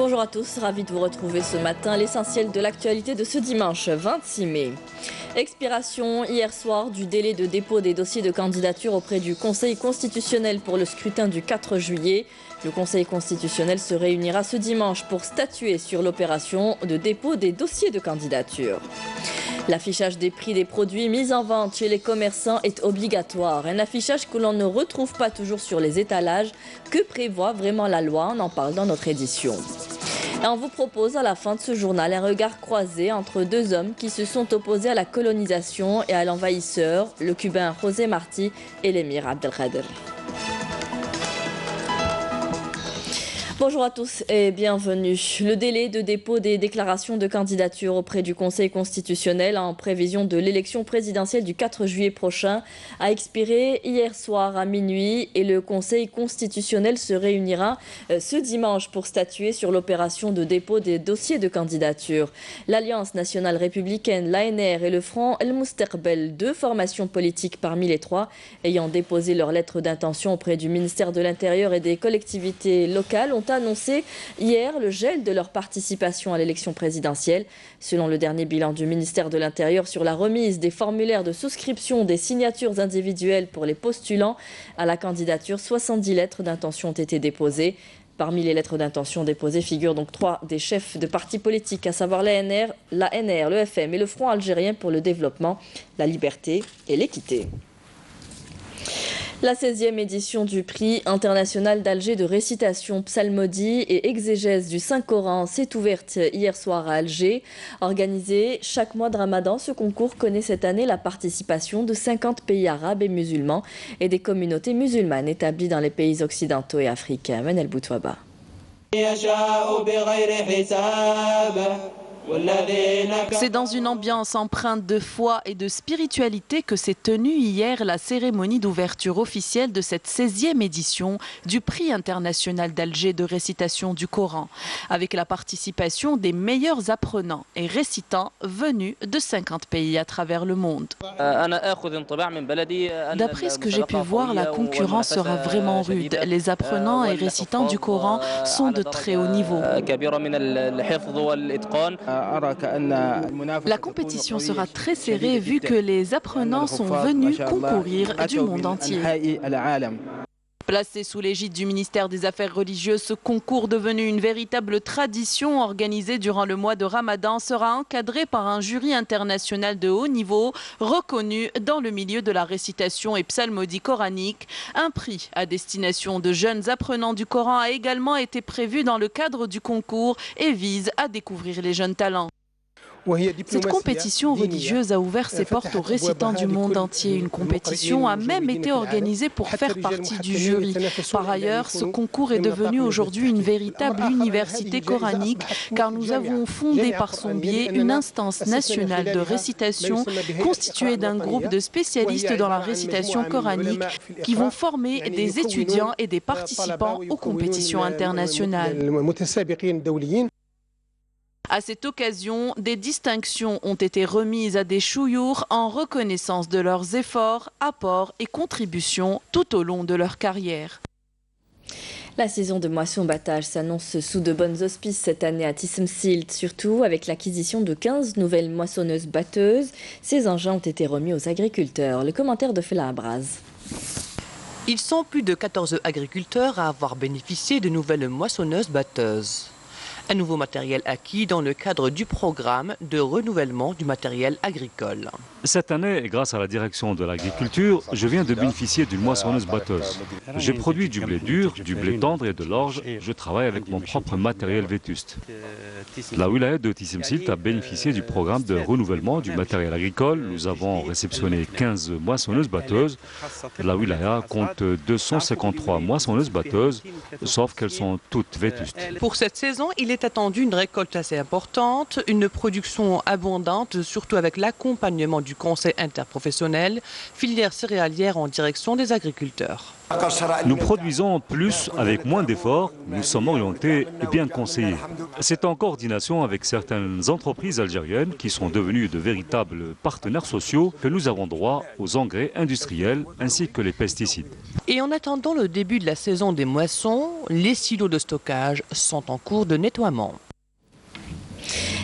Bonjour à tous, ravi de vous retrouver ce matin. L'essentiel de l'actualité de ce dimanche 26 mai. Expiration hier soir du délai de dépôt des dossiers de candidature auprès du Conseil constitutionnel pour le scrutin du 4 juillet. Le Conseil constitutionnel se réunira ce dimanche pour statuer sur l'opération de dépôt des dossiers de candidature. L'affichage des prix des produits mis en vente chez les commerçants est obligatoire. Un affichage que l'on ne retrouve pas toujours sur les étalages. Que prévoit vraiment la loi? On en parle dans notre édition. Et on vous propose à la fin de ce journal un regard croisé entre deux hommes qui se sont opposés à la colonisation et à l'envahisseur, le Cubain José Martí et l'émir Abdelkader. Bonjour à tous et bienvenue. Le délai de dépôt des déclarations de candidature auprès du Conseil constitutionnel en prévision de l'élection présidentielle du 4 juillet prochain a expiré hier soir à minuit et le Conseil constitutionnel se réunira ce dimanche pour statuer sur l'opération de dépôt des dossiers de candidature. L'Alliance nationale républicaine, l'ANR et le Front El Moustaqbel, deux formations politiques parmi les trois, ayant déposé leur lettre d'intention auprès du ministère de l'Intérieur et des collectivités locales, ont annoncé hier le gel de leur participation à l'élection présidentielle. Selon le dernier bilan du ministère de l'Intérieur sur la remise des formulaires de souscription des signatures individuelles pour les postulants à la candidature, 70 lettres d'intention ont été déposées. Parmi les lettres d'intention déposées figurent donc 3 des chefs de partis politiques, à savoir l'ANR, le FM et le Front algérien pour le développement, la liberté et l'équité. La 16e édition du prix international d'Alger de récitation, psalmodie et exégèse du Saint-Coran s'est ouverte hier soir à Alger. Organisé chaque mois de Ramadan, ce concours connaît cette année la participation de 50 pays arabes et musulmans et des communautés musulmanes établies dans les pays occidentaux et africains. Manel Boutouaba. C'est dans une ambiance empreinte de foi et de spiritualité que s'est tenue hier la cérémonie d'ouverture officielle de cette 16e édition du prix international d'Alger de récitation du Coran, avec la participation des meilleurs apprenants et récitants venus de 50 pays à travers le monde. D'après ce que j'ai pu voir, la concurrence sera vraiment rude. Les apprenants et récitants du Coran sont de très haut niveau. La compétition sera très serrée vu que les apprenants sont venus concourir du monde entier. Placé sous l'égide du ministère des Affaires religieuses, ce concours devenu une véritable tradition organisée durant le mois de Ramadan sera encadré par un jury international de haut niveau reconnu dans le milieu de la récitation et psalmodie coranique. Un prix à destination de jeunes apprenants du Coran a également été prévu dans le cadre du concours et vise à découvrir les jeunes talents. Cette compétition religieuse a ouvert ses portes aux récitants du monde entier. Une compétition a même été organisée pour faire partie du jury. Par ailleurs, ce concours est devenu aujourd'hui une véritable université coranique car nous avons fondé par son biais une instance nationale de récitation constituée d'un groupe de spécialistes dans la récitation coranique qui vont former des étudiants et des participants aux compétitions internationales. À cette occasion, des distinctions ont été remises à des chouyours en reconnaissance de leurs efforts, apports et contributions tout au long de leur carrière. La saison de moisson-battage s'annonce sous de bonnes auspices cette année à Tissemsilt, surtout avec l'acquisition de 15 nouvelles moissonneuses-batteuses. Ces engins ont été remis aux agriculteurs. Le commentaire de Fela Abraz. Ils sont plus de 14 agriculteurs à avoir bénéficié de nouvelles moissonneuses-batteuses. Un nouveau matériel acquis dans le cadre du programme de renouvellement du matériel agricole. Cette année, grâce à la direction de l'agriculture, je viens de bénéficier d'une moissonneuse-batteuse. J'ai produit du blé dur, du blé tendre et de l'orge. Je travaille avec mon propre matériel vétuste. La wilaya de Tissemsilt a bénéficié du programme de renouvellement du matériel agricole. Nous avons réceptionné 15 moissonneuses-batteuses. La wilaya compte 253 moissonneuses-batteuses, sauf qu'elles sont toutes vétustes. Pour cette saison, il est attendu une récolte assez importante, une production abondante, surtout avec l'accompagnement du Conseil interprofessionnel, filière céréalière en direction des agriculteurs. Nous produisons plus avec moins d'efforts, nous sommes orientés et bien conseillés. C'est en coordination avec certaines entreprises algériennes qui sont devenues de véritables partenaires sociaux que nous avons droit aux engrais industriels ainsi que les pesticides. Et en attendant le début de la saison des moissons, les silos de stockage sont en cours de nettoiement.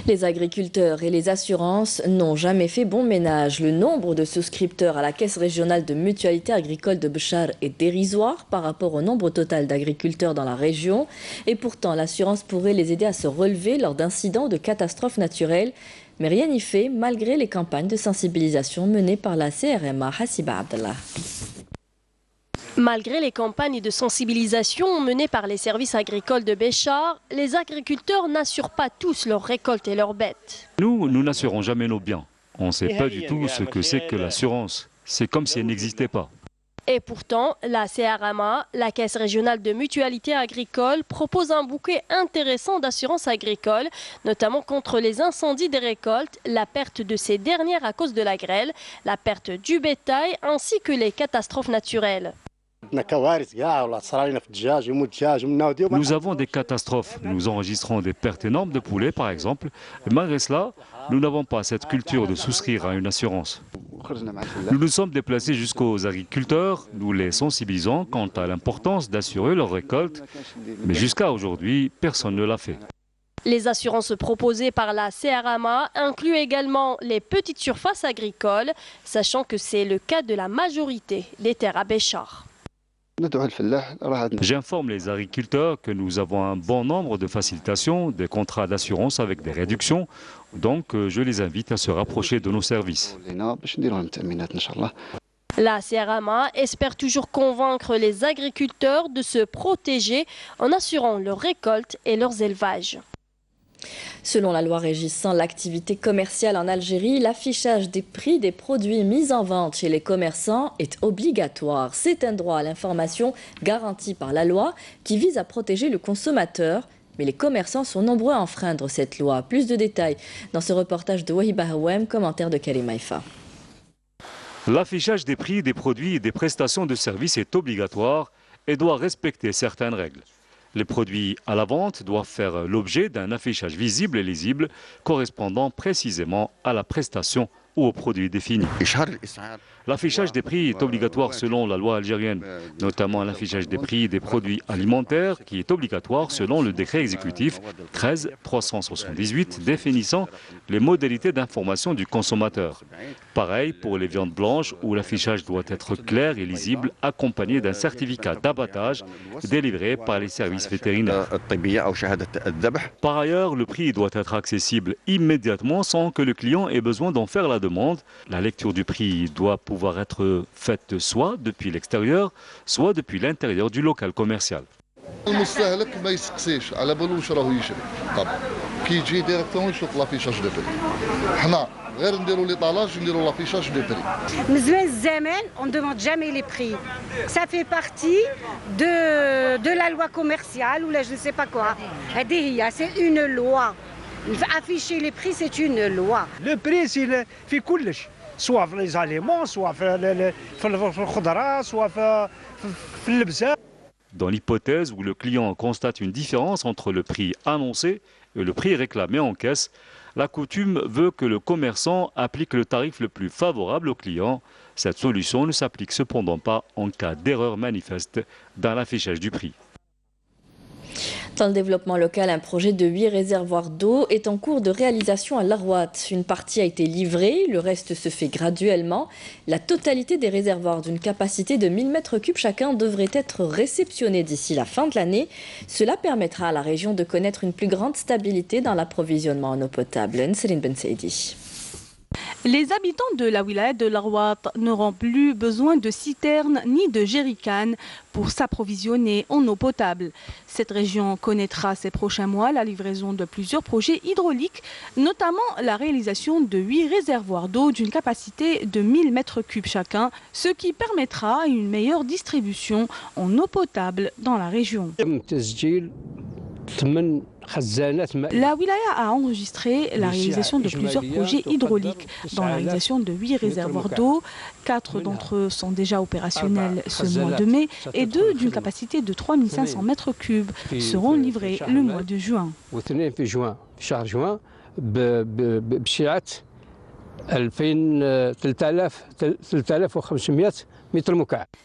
Les agriculteurs et les assurances n'ont jamais fait bon ménage. Le nombre de souscripteurs à la Caisse régionale de mutualité agricole de Béchar est dérisoire par rapport au nombre total d'agriculteurs dans la région. Et pourtant, l'assurance pourrait les aider à se relever lors d'incidents ou de catastrophes naturelles. Mais rien n'y fait malgré les campagnes de sensibilisation menées par la CRMA. Hassiba Abdallah. Malgré les campagnes de sensibilisation menées par les services agricoles de Béchar, les agriculteurs n'assurent pas tous leurs récoltes et leurs bêtes. Nous n'assurons jamais nos biens. On ne sait pas du tout ce que c'est que l'assurance. C'est comme si elle n'existait pas. Et pourtant, la CRMA, la Caisse régionale de mutualité agricole, propose un bouquet intéressant d'assurance agricole, notamment contre les incendies des récoltes, la perte de ces dernières à cause de la grêle, la perte du bétail ainsi que les catastrophes naturelles. Nous avons des catastrophes. Nous enregistrons des pertes énormes de poulets, par exemple. Et malgré cela, nous n'avons pas cette culture de souscrire à une assurance. Nous nous sommes déplacés jusqu'aux agriculteurs. Nous les sensibilisons quant à l'importance d'assurer leurs récoltes. Mais jusqu'à aujourd'hui, personne ne l'a fait. Les assurances proposées par la CRMA incluent également les petites surfaces agricoles, sachant que c'est le cas de la majorité des terres à Béchar. J'informe les agriculteurs que nous avons un bon nombre de facilitations, des contrats d'assurance avec des réductions. Donc, je les invite à se rapprocher de nos services. La CRMA espère toujours convaincre les agriculteurs de se protéger en assurant leurs récoltes et leurs élevages. Selon la loi régissant l'activité commerciale en Algérie, l'affichage des prix des produits mis en vente chez les commerçants est obligatoire. C'est un droit à l'information garanti par la loi qui vise à protéger le consommateur. Mais les commerçants sont nombreux à enfreindre cette loi. Plus de détails dans ce reportage de Wahiba Hawem, commentaire de Karim Haïfa. L'affichage des prix des produits et des prestations de services est obligatoire et doit respecter certaines règles. Les produits à la vente doivent faire l'objet d'un affichage visible et lisible correspondant précisément à la prestation ou au produit défini. L'affichage des prix est obligatoire selon la loi algérienne, notamment l'affichage des prix des produits alimentaires qui est obligatoire selon le décret exécutif 13-378 définissant les modalités d'information du consommateur. Pareil pour les viandes blanches où l'affichage doit être clair et lisible accompagné d'un certificat d'abattage délivré par les services vétérinaires. Par ailleurs, le prix doit être accessible immédiatement sans que le client ait besoin d'en faire la demande. La lecture du prix doit pouvoir être faite soit depuis l'extérieur, soit depuis l'intérieur du local commercial. On ne demande jamais les prix. Ça fait partie de la loi commerciale ou là je ne sais pas quoi. C'est une loi. Afficher les prix, c'est une loi. Le prix, c'est fait كلش. Soit les aliments, soit le khudra, soit le lebza. Dans l'hypothèse où le client constate une différence entre le prix annoncé et le prix réclamé en caisse, la coutume veut que le commerçant applique le tarif le plus favorable au client. Cette solution ne s'applique cependant pas en cas d'erreur manifeste dans l'affichage du prix. Dans le développement local, un projet de 8 réservoirs d'eau est en cours de réalisation à Larouat. Une partie a été livrée, le reste se fait graduellement. La totalité des réservoirs d'une capacité de 1000 m3 chacun devrait être réceptionnée d'ici la fin de l'année. Cela permettra à la région de connaître une plus grande stabilité dans l'approvisionnement en eau potable. Nsrine Ben Saidi. Les habitants de la wilaya de Larouat n'auront plus besoin de citernes ni de jerrycans pour s'approvisionner en eau potable. Cette région connaîtra ces prochains mois la livraison de plusieurs projets hydrauliques, notamment la réalisation de 8 réservoirs d'eau d'une capacité de 1000 m3 chacun, ce qui permettra une meilleure distribution en eau potable dans la région. La wilaya a enregistré la réalisation de plusieurs projets hydrauliques dans la réalisation de 8 réservoirs d'eau. 4 d'entre eux sont déjà opérationnels ce mois de mai et 2 d'une capacité de 3500 mètres cubes seront livrés le mois de juin.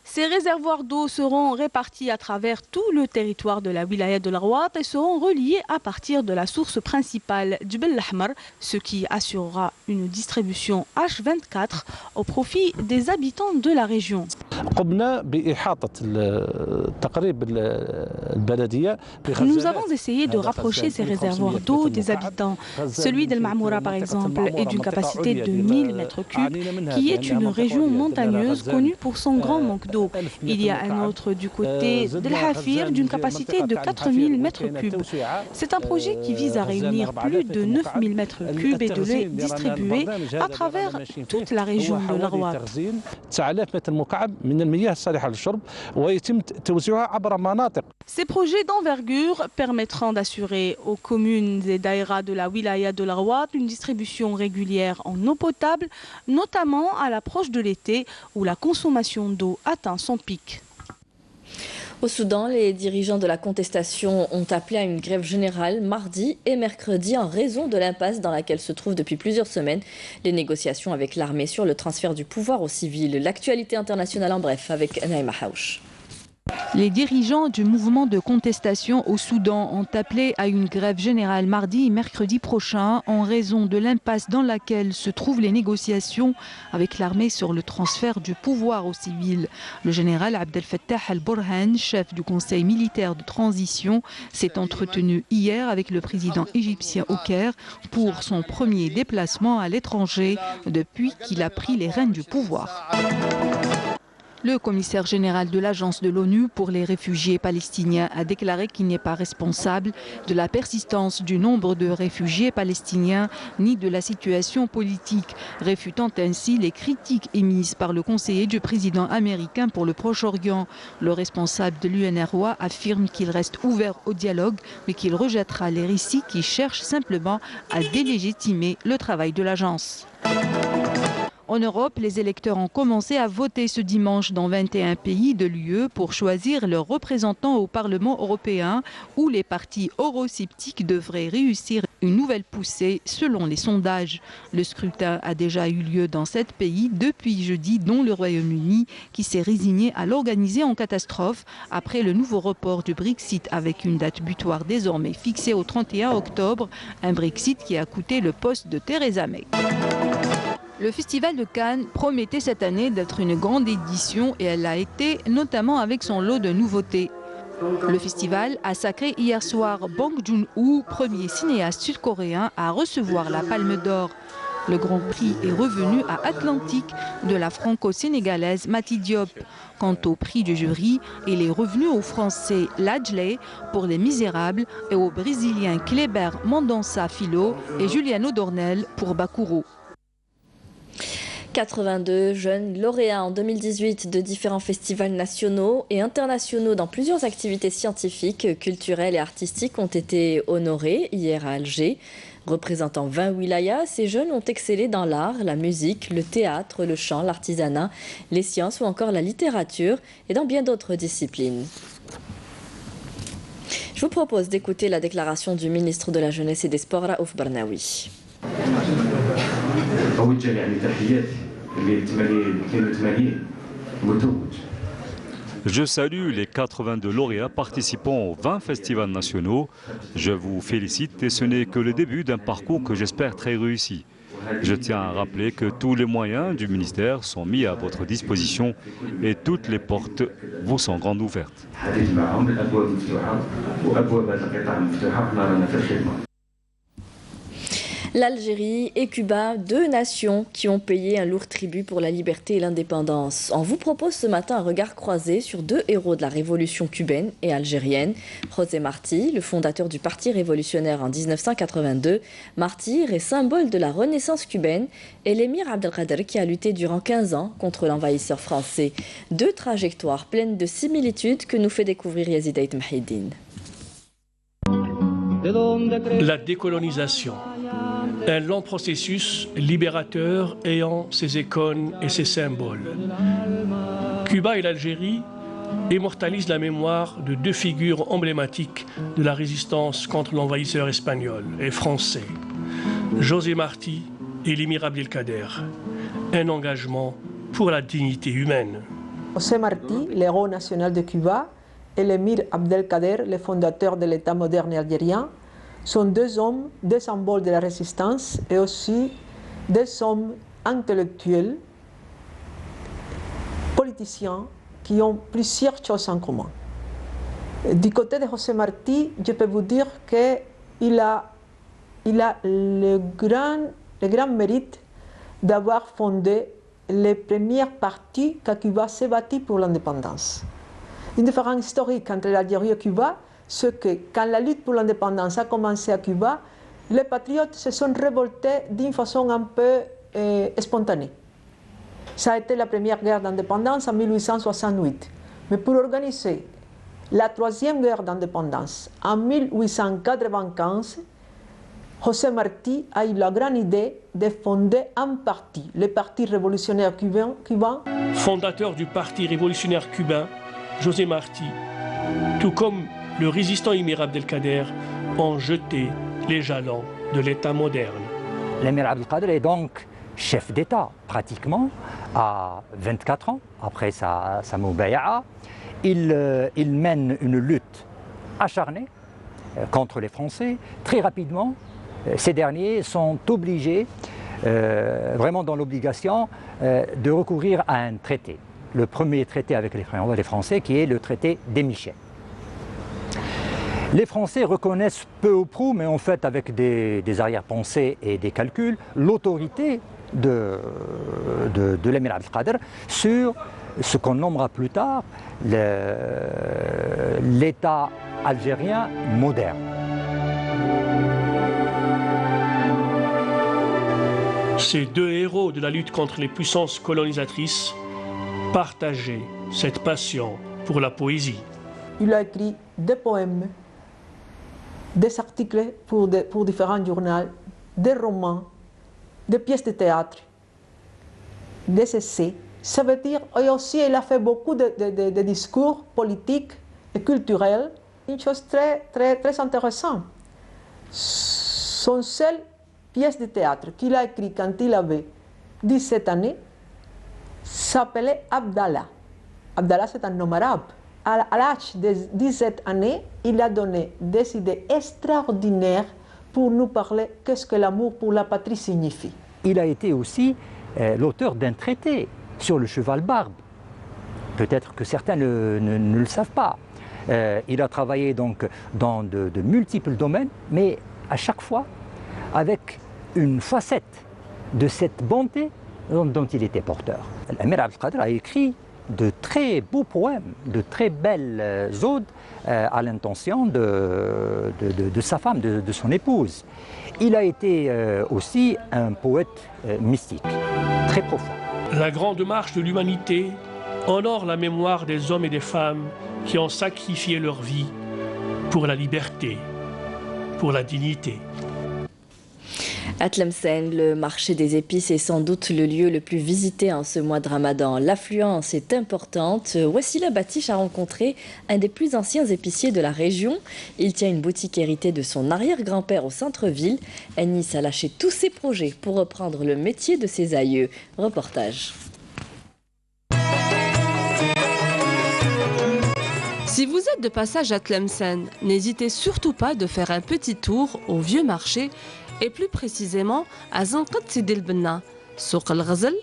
Ces réservoirs d'eau seront répartis à travers tout le territoire de la wilaya de l'Arwat et seront reliés à partir de la source principale du Jebel Ahmar, ce qui assurera une distribution H24 au profit des habitants de la région. Nous avons essayé de rapprocher ces réservoirs d'eau des habitants. Celui d'El Mamoura, par exemple, est d'une capacité de 1000 mètres cubes, qui est une région montagneuse connue pour son grand manque d'eau. Il y a un autre du côté d'El Hafir d'une capacité de 4000 mètres cubes. C'est un projet qui vise à réunir plus de 9000 mètres cubes et de les distribuer à travers toute la région de l'Arwat. Ces projets d'envergure permettront d'assurer aux communes et daïras de la wilaya de l'Arwat une distribution régulière en eau potable, notamment à l'approche de l'été où la consommation d'eau atteint son pic. Au Soudan, les dirigeants de la contestation ont appelé à une grève générale mardi et mercredi en raison de l'impasse dans laquelle se trouvent depuis plusieurs semaines les négociations avec l'armée sur le transfert du pouvoir aux civils. L'actualité internationale en bref avec Naïma Haouch. Les dirigeants du mouvement de contestation au Soudan ont appelé à une grève générale mardi et mercredi prochain en raison de l'impasse dans laquelle se trouvent les négociations avec l'armée sur le transfert du pouvoir aux civils. Le général Abdel Fattah al-Burhan, chef du conseil militaire de transition, s'est entretenu hier avec le président égyptien au Caire pour son premier déplacement à l'étranger depuis qu'il a pris les rênes du pouvoir. Le commissaire général de l'Agence de l'ONU pour les réfugiés palestiniens a déclaré qu'il n'est pas responsable de la persistance du nombre de réfugiés palestiniens ni de la situation politique, réfutant ainsi les critiques émises par le conseiller du président américain pour le Proche-Orient. Le responsable de l'UNRWA affirme qu'il reste ouvert au dialogue, mais qu'il rejettera les récits qui cherchent simplement à délégitimer le travail de l'agence. En Europe, les électeurs ont commencé à voter ce dimanche dans 21 pays de l'UE pour choisir leurs représentants au Parlement européen où les partis eurosceptiques devraient réussir une nouvelle poussée selon les sondages. Le scrutin a déjà eu lieu dans 7 pays depuis jeudi, dont le Royaume-Uni qui s'est résigné à l'organiser en catastrophe après le nouveau report du Brexit avec une date butoir désormais fixée au 31 octobre, un Brexit qui a coûté le poste de Theresa May. Le Festival de Cannes promettait cette année d'être une grande édition et elle l'a été, notamment avec son lot de nouveautés. Le festival a sacré hier soir Bong Joon-ho, premier cinéaste sud-coréen à recevoir la Palme d'Or. Le Grand Prix est revenu à Atlantique de la franco-sénégalaise Mati Diop. Quant au prix du jury, il est revenu au Français Ladjley pour Les Misérables et au Brésilien Kleber Mendonça Filho et Juliano Dornel pour Bakuro. 82 jeunes lauréats en 2018 de différents festivals nationaux et internationaux dans plusieurs activités scientifiques, culturelles et artistiques ont été honorés hier à Alger. Représentant 20 wilayas, ces jeunes ont excellé dans l'art, la musique, le théâtre, le chant, l'artisanat, les sciences ou encore la littérature et dans bien d'autres disciplines. Je vous propose d'écouter la déclaration du ministre de la Jeunesse et des Sports, Raouf Barnaoui. Je salue les 82 lauréats participant aux 20 festivals nationaux. Je vous félicite et ce n'est que le début d'un parcours que j'espère très réussi. Je tiens à rappeler que tous les moyens du ministère sont mis à votre disposition et toutes les portes vous sont grandes ouvertes. L'Algérie et Cuba, deux nations qui ont payé un lourd tribut pour la liberté et l'indépendance. On vous propose ce matin un regard croisé sur deux héros de la révolution cubaine et algérienne. José Martí, le fondateur du Parti révolutionnaire en 1982, martyr et symbole de la renaissance cubaine, et l'émir Abdelkader qui a lutté durant 15 ans contre l'envahisseur français. Deux trajectoires pleines de similitudes que nous fait découvrir Yazid Ait Mahidine. La décolonisation, un long processus libérateur ayant ses icônes et ses symboles. Cuba et l'Algérie immortalisent la mémoire de deux figures emblématiques de la résistance contre l'envahisseur espagnol et français, José Martí et l'émir Abdelkader. Un engagement pour la dignité humaine. José Martí, l'héros national de Cuba, et l'émir Abdelkader, le fondateur de l'État moderne algérien, sont deux hommes, des symboles de la résistance et aussi des hommes intellectuels, politiciens, qui ont plusieurs choses en commun. Du côté de José Martí, je peux vous dire qu'il a le grand mérite d'avoir fondé les premières partis que Cuba s'est bâti pour l'indépendance. Une différence historique entre l'Algérie et Cuba, c'est que quand la lutte pour l'indépendance a commencé à Cuba, les patriotes se sont révoltés d'une façon un peu spontanée. Ça a été la première guerre d'indépendance en 1868. Mais pour organiser la troisième guerre d'indépendance en 1895, José Martí a eu la grande idée de fonder un parti, le Parti révolutionnaire cubain. Fondateur du Parti révolutionnaire cubain, José Martí, tout comme le résistant émir Abdelkader, ont jeté les jalons de l'État moderne. L'émir Abdelkader est donc chef d'État, pratiquement, à 24 ans, après sa moubaya'a. Il mène une lutte acharnée contre les Français. Très rapidement, ces derniers sont obligés, vraiment dans l'obligation, de recourir à un traité. Le premier traité avec les Français, qui est le traité d'Émiché. Les Français reconnaissent peu ou prou, mais en fait avec des arrière-pensées et des calculs, l'autorité de l'émir Abdelkader sur ce qu'on nommera plus tard l'État algérien moderne. Ces deux héros de la lutte contre les puissances colonisatrices partageaient cette passion pour la poésie. Il a écrit des poèmes, des articles pour différents journaux, des romans, des pièces de théâtre, des essais. Ça veut dire, et aussi il a fait beaucoup de discours politiques et culturels. Une chose très intéressante. Son seul pièce de théâtre qu'il a écrit quand il avait 17 années s'appelait Abdallah. Abdallah, c'est un nom arabe. À l'âge de 17 années, il a donné des idées extraordinaires pour nous parler qu'est-ce que l'amour pour la patrie signifie. Il a été aussi l'auteur d'un traité sur le cheval barbe. Peut-être que certains ne le savent pas. Il a travaillé donc dans de multiples domaines, mais à chaque fois avec une facette de cette bonté dont il était porteur. L'émir Abdelkader a écrit de très beaux poèmes, de très belles odes à l'intention de sa femme, de son épouse. Il a été aussi un poète mystique, très profond. La grande marche de l'humanité honore la mémoire des hommes et des femmes qui ont sacrifié leur vie pour la liberté, pour la dignité. À Tlemcen, le marché des épices est sans doute le lieu le plus visité en ce mois de Ramadan. L'affluence est importante. Wassila Batiche a rencontré un des plus anciens épiciers de la région. Il tient une boutique héritée de son arrière-grand-père au centre-ville. Anis a lâché tous ses projets pour reprendre le métier de ses aïeux. Reportage. Si vous êtes de passage à Tlemcen, n'hésitez surtout pas de faire un petit tour au vieux marché et plus précisément à Zanqat Sidi El Benna, Souk El Ghazal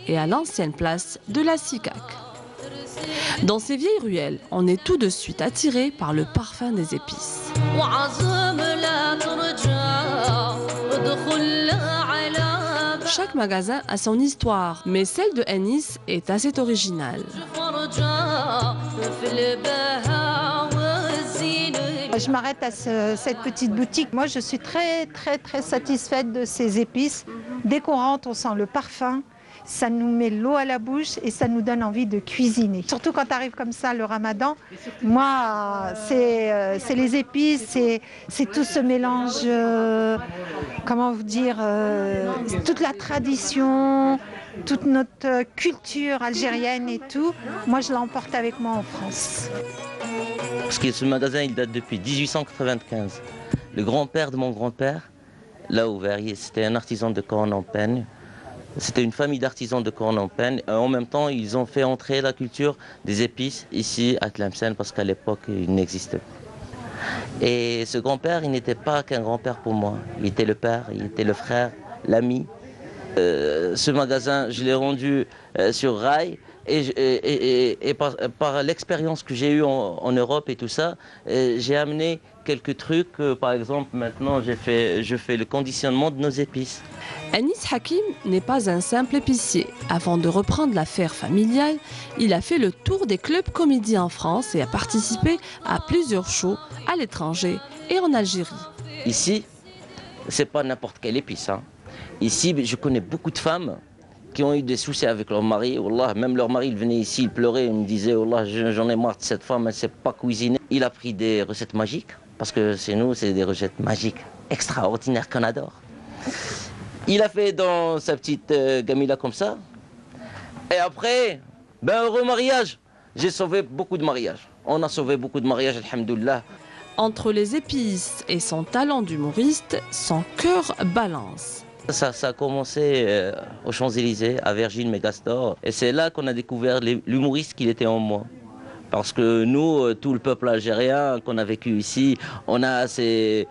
et à l'ancienne place de la Sikak. Dans ces vieilles ruelles, on est tout de suite attiré par le parfum des épices. Chaque magasin a son histoire, mais celle de Anis est assez originale. Je m'arrête à cette petite boutique. Moi, je suis très satisfaite de ces épices. Dès qu'on rentre, on sent le parfum. ça nous met l'eau à la bouche et ça nous donne envie de cuisiner. Surtout quand arrive comme ça le ramadan, moi, c'est les épices, c'est tout ce mélange, comment vous dire, toute la tradition, toute notre culture algérienne et tout. Moi, je l'emporte avec moi en France. Parce que ce magasin, il date depuis 1895. Le grand-père de mon grand-père l'a ouvert. C'était un artisan de corne en peigne. C'était une famille d'artisans de corne en peigne. En même temps, ils ont fait entrer la culture des épices ici à Tlemcen parce qu'à l'époque, il n'existait pas. Et ce grand-père, il n'était pas qu'un grand-père pour moi. Il était le père, il était le frère, l'ami. Ce magasin, je l'ai rendu sur rail. Et par l'expérience que j'ai eue en Europe et tout ça, j'ai amené quelques trucs. Par exemple, maintenant, je fais le conditionnement de nos épices. Anis Hakim n'est pas un simple épicier. Avant de reprendre l'affaire familiale, il a fait le tour des clubs comédie en France et a participé à plusieurs shows à l'étranger et en Algérie. Ici, c'est pas n'importe quelle épice. Hein. Ici, je connais beaucoup de femmes qui ont eu des soucis avec leur mari. Wallah, même leur mari, il venait ici, il pleurait, il me disait Wallah, j'en ai marre de cette femme, elle ne sait pas cuisiner. Il a pris des recettes magiques, parce que chez nous, c'est des recettes magiques, extraordinaires qu'on adore. Il a fait dans sa petite gamila comme ça. Et après, heureux mariage. J'ai sauvé beaucoup de mariages. On a sauvé beaucoup de mariages, alhamdoulilah. Entre les épices et son talent d'humoriste, son cœur balance. Ça a commencé aux Champs-Élysées, à Virgile Megastore. Et c'est là qu'on a découvert l'humoriste qu'il était en moi. Parce que nous, tout le peuple algérien qu'on a vécu ici, on a ce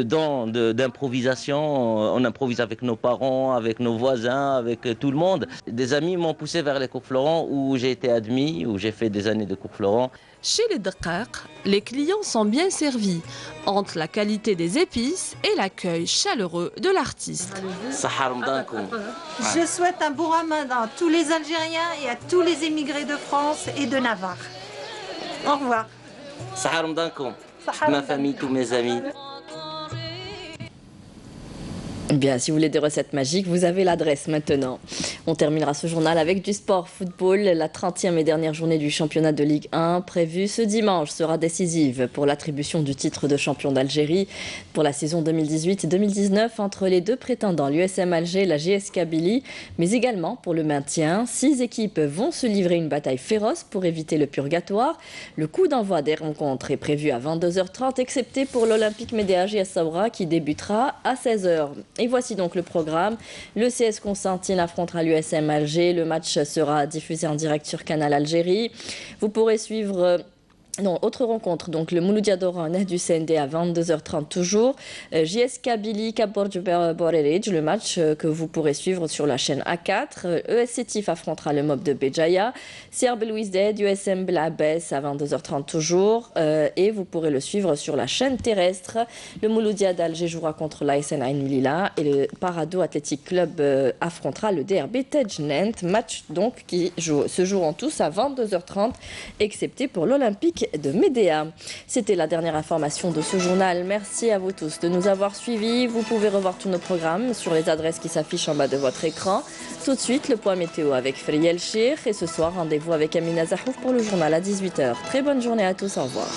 don d'improvisation. On improvise avec nos parents, avec nos voisins, avec tout le monde. Des amis m'ont poussé vers les cours Florent où j'ai été admis, où j'ai fait des années de cours Florent. Chez les Dakkak, les clients sont bien servis, entre la qualité des épices et l'accueil chaleureux de l'artiste. Je souhaite un bon ramadan à tous les Algériens et à tous les émigrés de France et de Navarre. Au revoir. Ma famille, tous mes amis. Bien, si vous voulez des recettes magiques, vous avez l'adresse maintenant. On terminera ce journal avec du sport football. La 30e et dernière journée du championnat de Ligue 1 prévue ce dimanche sera décisive pour l'attribution du titre de champion d'Algérie pour la saison 2018-2019 entre les deux prétendants, l'USM Alger et la JS Kabylie, mais également pour le maintien. 6 équipes vont se livrer une bataille féroce pour éviter le purgatoire. Le coup d'envoi des rencontres est prévu à 22h30, excepté pour l'Olympique Médéa JS Saoura qui débutera à 16h. Et voici donc le programme. Le CS Constantine affrontera l'USM Alger. Le match sera diffusé en direct sur Canal Algérie. Vous pourrez suivre... autre rencontre, donc le Mouloudia d'Oran du CND à 22h30 toujours. JS Kabylie, Kaborj Borerij, le match que vous pourrez suivre sur la chaîne A4. ES Sétif affrontera le MOB de Béjaïa. CRB Louis Dead, USM Blabès à 22h30 toujours. Et vous pourrez le suivre sur la chaîne terrestre. Le Mouloudia d'Alger jouera contre l'ASN Ain Lila. Et le Parado Athletic Club affrontera le DRB Tejnent. Match donc qui se joueront tous à 22h30, excepté pour l'Olympique de Médéa. C'était la dernière information de ce journal. Merci à vous tous de nous avoir suivis. Vous pouvez revoir tous nos programmes sur les adresses qui s'affichent en bas de votre écran. Tout de suite, le point météo avec Friel Chir. Et ce soir, rendez-vous avec Amina Zahouf pour le journal à 18h. Très bonne journée à tous. Au revoir.